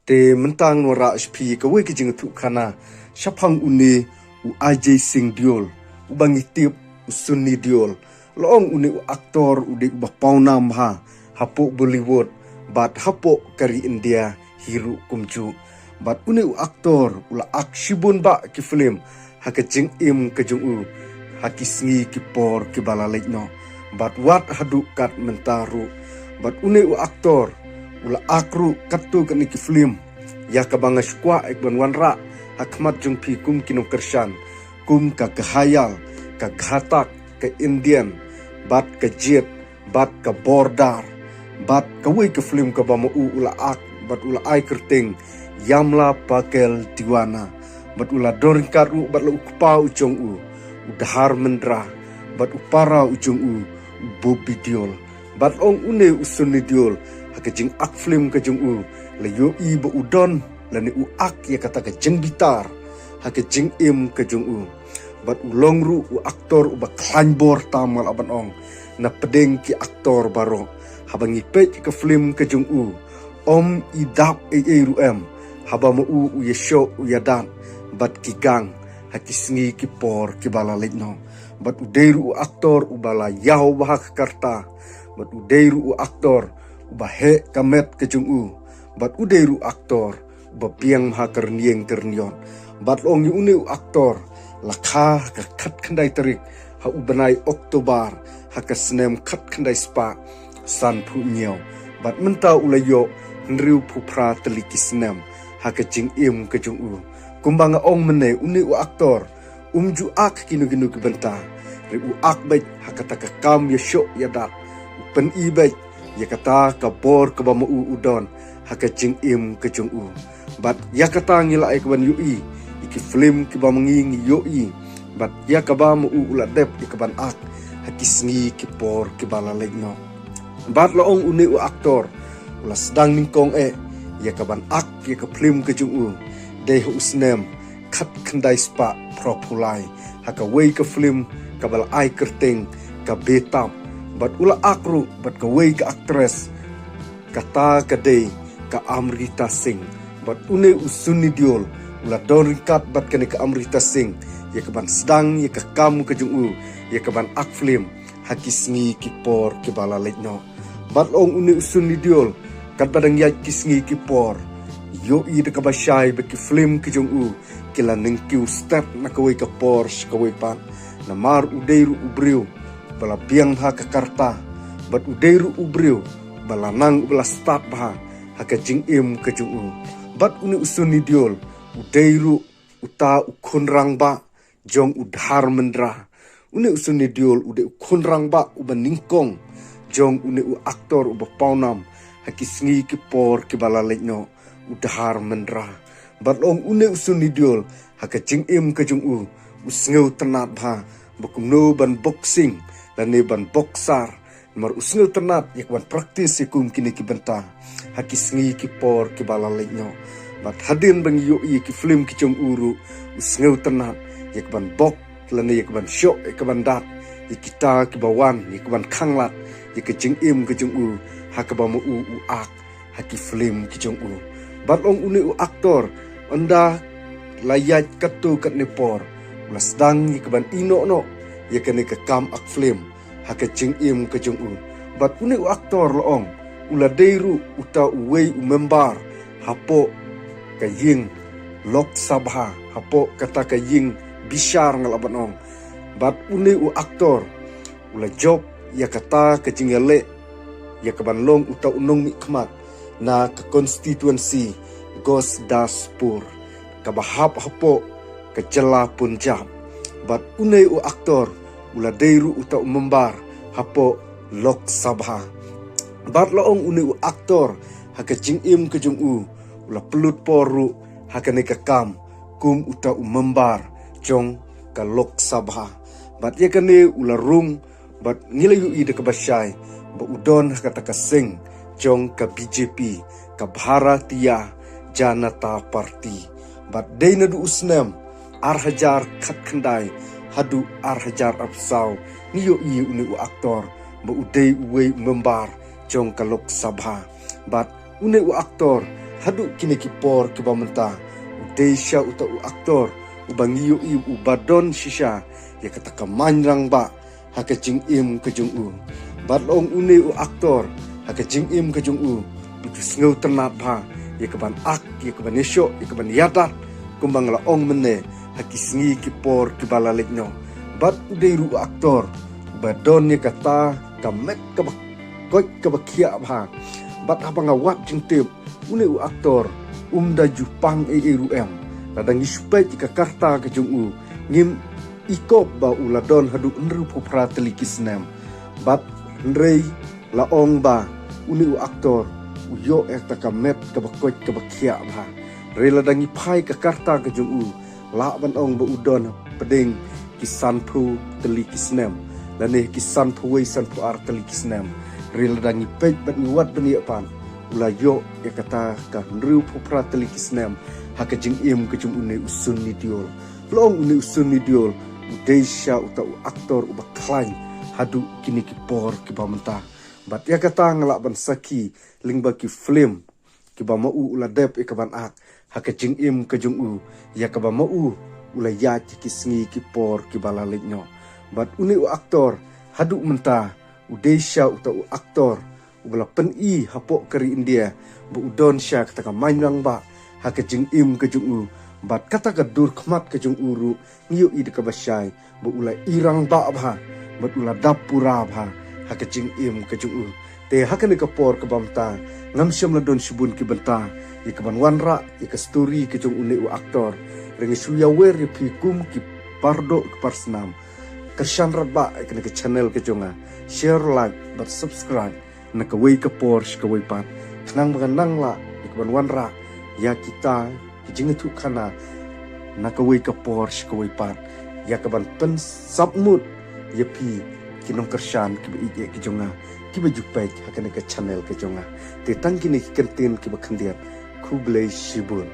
te mentang nora shpi ka we ki jing thu khana shapang uni u aj sing diol u bangi tip u sunni diol loong uni u aktor u de ba paunam ha hapo Bollywood bat hapo kari India hiru kumju bat uni u aktor ula akshibun ba ki film ha ka jing im ka jung u ha ki sngi ki por ki bala no bat wat hadu kat mentaru bat uni u aktor ula akru katu kan ki film ya ka banga skwa ek ban wanra hakmat jung pi kum kinum kershan kum ka khayal ka ghatak ka Indian bat ka jet bat ka bordar bat ka we ka film ka ba mu ula ak bat ula ai kerting yamla pakel diwana bat ula dorin karu bat la ukpa ujung u udahar mendra bat upara ujung u bobi diol bat ong une usun diol hakajing ak film ka jung u la yo i ba udon la ni u ak ya kata ka jeng bitar hakajing im ka jung u bat ulong ru u aktor u ba klanbor tamal aban ong na pedeng ki aktor baro habangi pe ka film ka jung u om idap ru em haba mu u yesho u yadan bat ki gang hakisngi ki por ki bala no bat udeiru u aktor u bala yaw bahak karta bat udeiru u aktor u bahe kamet ke jung u bat udeiru aktor u ba piang ha kernieng ternion bat long yu u aktor lakha ka khat khandai tarik ha u banai Oktober ha ka snem khat khandai spa san phu nyaw bat menta ulayo nriu phu pra teliki snem ha ka jing im ke jung u kumbanga ong mene uni u aktor umju ak kinu ki benta re u ak baik hakata ka kam ya sho ya da pen i baik ya kata ka bor ka ba mu udon haka jing im ke jung u bat ya kata ngila ek ban yu i iki film ki ba mangi yo i bat ya ka ba mu ula dep ka ban ak hakisngi ki por ki bala no bat lo ong uni u aktor ula sedang ningkong ya ka ban ak ya ka film ke jung u de usnem khat khandai spa propulai haka wei ka film ka bal ai kerting ka betam bat ula akru bat ka wei ka actress kata ka de ka Amrita Singh bat une usuni diol ula don kat bat ka ka Amrita Singh ya ka ban sedang ya ka kam ka jung u ya ka ban ak film hakisngi ki por ki bala no bat ong une usuni diol kat badang ya kisngi ki por yo i de ka bashai be ki film ki jung u kila ning kiu step na kawai ka Porsche kawai pan na mar udeiru ubriu bala biang ha ka karta bat udeiru ubriu bala nang bala start ha ka jing im ka jung u bat uni usuni diol udeiru uta ukhunrang ba jong udhar mendra uni usuni diol ude ukhunrang ba uban ningkong jong uni u aktor uba paunam hakisngi ki por ki bala no udahar mendra bat ong une usuni diol haka jing im ka jung u usngeu tenat bha bukum no ban boxing dan ne ban boxar mar usngeu tenat yak ban praktis ikum kini ki benta haki sngi ki por ki bala no bat hadin bang yo i ki film ki jung uru usngeu tenat yak ban bok lan yak ban shok yak ban dat ikita ki bawan yak ban khanglat yak jing im ka jung u haka ba mu u ak haki film ki jung u bat ong uni u aktor anda layat katu kat nepor ulas dang ikban ino no yakane ka kam ak film haka jing im ka jung u bat uni u aktor loong ula deiru uta uwei umembar hapo ka ying Lok Sabha hapo kata ka ying bishar ngalaban ong bat uni u aktor ula job ya kata ka jingale ya kaban long uta unong mikmat na ka constituency Gosdaspur kabahap hapo ka Jela Punjab bat unay u aktor ula deiru uta umembar hapo Lok Sabha bat laong unay u aktor haka jing im ka jung u ula pelut poru haka ne ka kam kum uta umembar jong ka Lok Sabha bat yakane ula rung bat nilayu i de ka basyay ba udon haka ta ka sing jong ka BJP ka Bharatiya Janata Party bat deina du usnem arhajar khat khandai hadu arhajar apsau niyo i uni u aktor ba udei uwei membar jong ka Lok Sabha bat uni u aktor hadu kini kipor kiba mentah udesha uta u aktor ubangiyo i ubadon shisha ya kata kamanyang ba haka jing im kejung u badong une u aktor haka jing im kejung u itu sngau ternat ba ya keban ak ya keban nesyo ya keban yadat kumbang la ong mene haki sngi kipor kibala lekno bat udei ru aktor badon ya kata kamet kabak koi kabakia ba bat apa ngawat jingtip une u aktor da jupang ru em ladang isupet jika karta kejung u ngim ikop ba uladon hadu nru popra telikisnem bat nrei laong ba une u aktor uyo ekta kamet kabakoi kabakia ba rela dangi pai ke karta kejung u la ban ong ba udon peding kisan pru telikisnem lane kisan puwei san pu ar telikisnem rela dangi pej bat niwat bani pan ulayo ya kata ka nru popra telikisnem haka jing im kejung une usun ni diol long une usun ni diol udesha uta u aktor u baklain hadu kini kipor kiba mentah bat ya kata ngelak ban saki lingba ki film kiba mau uladep ikaban ak haka jing im kejung u ya kaba mau ulaya kisngi kipor kiba laliknyo bat une u aktor hadu mentah udesha uta u aktor ubala pen hapok keri India bu udon sya kata kamanyang ba haka jing im kejung u bat kata kadur kmat kejung uru ngiyo i deka basyai bu ula irang ba ba bat ula dapura ba haka jing im kejung u te haka ne kapor ke bamta ngam syam ladon subun ki benta i kaban wanra i ka story kejung une u aktor rengi suya wer ri pikum ki pardo ke parsnam kasyan ba ke channel kejonga share like but subscribe na kawai kapor kawai pan nang maganang la i kaban wanra ya kita kijingetu kana nakawai kapor kawai pan ya kaban pen sabmut ya pi kinong kersyan kiba ije kijonga kiba jupek hakane ke channel kejonga te tangkini kentin kiba khandiat kublai shibun